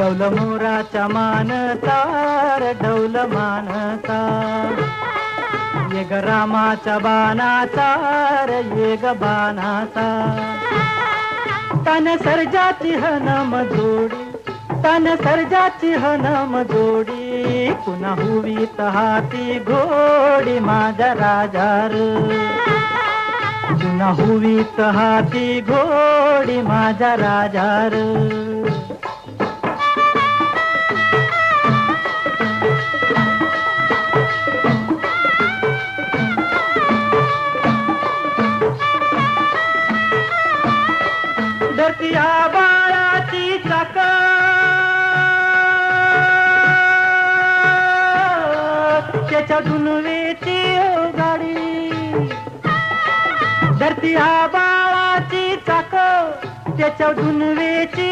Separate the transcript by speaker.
Speaker 1: डौल मोराच्या मानता र डौल मानता ये ग रामाच्या बाणाचा र ये ग बाणाचा तन सर्जाची हनम जोडी तन सर्जाची हनम जोडी पुन्हा हुवीत हाती घोडी माझ्या राजार पुन्हा हुवीत हाती घोडी माझ्या राजार धरतीया बाळाची चाक त्याच्या दुनवेची गाडी धरतीया बाळाची चाक त्याच्या दुनवेची